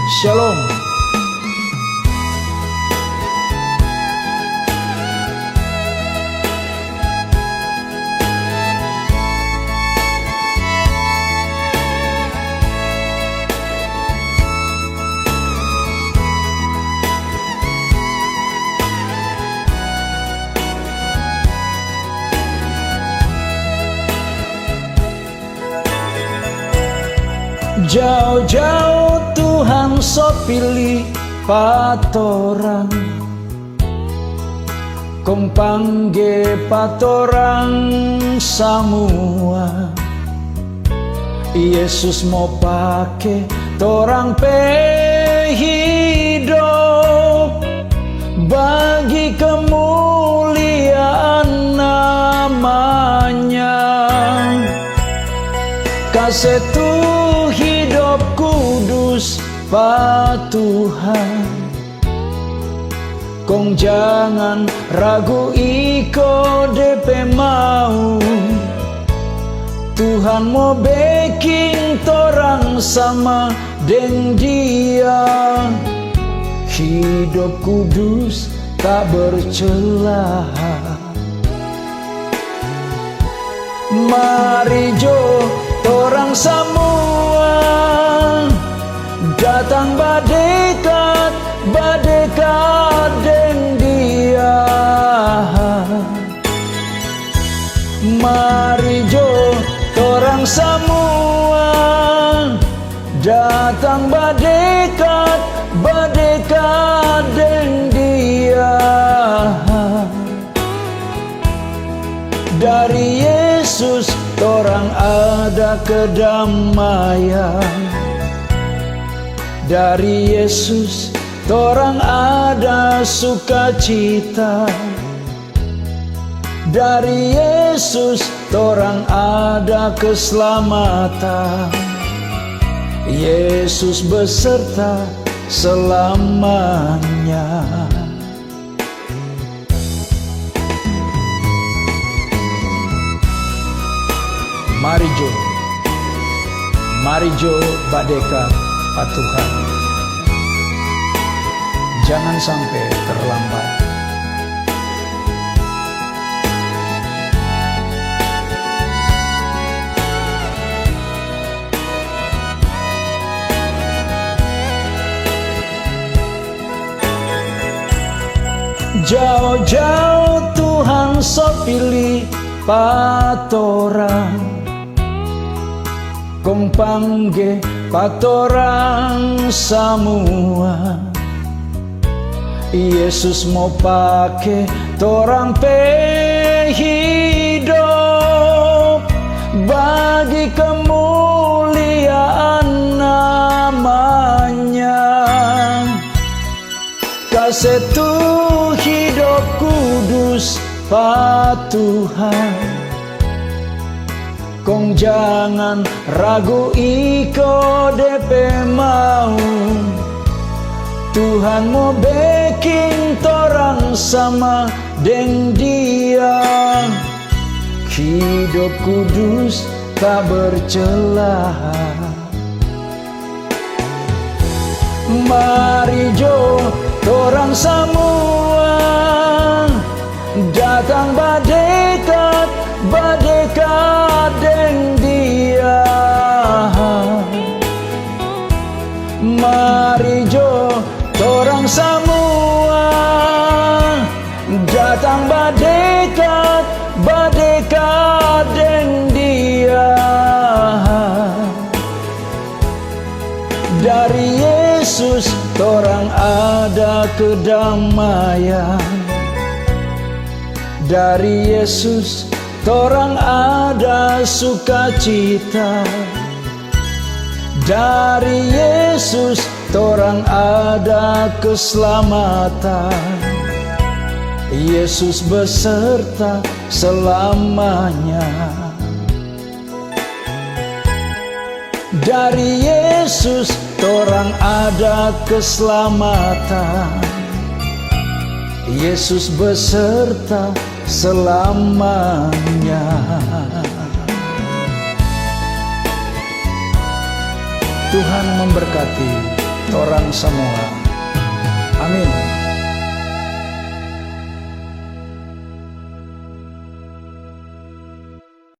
Shalom. Jauh-jauh Tuhan so pilih patorang, kong pangge patorang semua. Yesus mau pake torang pe hidup bagi kemuliaan namanya. Kasih hidup kudus pa Tuhan, kong jangan ragu iko DP mau. Tuhan mau bikin torang sama deng Dia, hidup kudus tak bercelah. Mari jo torang semua datang badekat deng Dia. Mari jo torang semua datang badekat deng Dia. Dari Yesus torang ada kedamaian, dari Yesus torang ada sukacita, dari Yesus torang ada keselamatan. Yesus beserta selamanya. Mari jo badekat pa Tuhan, jangan sampai terlambat. Jauh-jauh Tuhan so pilih patorang, kong pangge patorang semua. Yesus mau pake torang pe hidup bagi kemuliaan namanya. Kasih hidup kudus pa Tuhan, kong jangan ragu iko DP mau. Tuhan mau bikin torang sama deng Dia, hidup kudus tak bercelah. Mari jo torang semua datang badekat deng Dia. Mari jo torang semua datang badekat deng Dia. Dari Yesus torang ada kedamaian, dari Yesus torang ada sukacita, dari Yesus torang ada keselamatan. Yesus beserta selamanya. Dari Yesus torang ada keselamatan. Yesus beserta selamanya. Tuhan memberkati torang semua. Amin.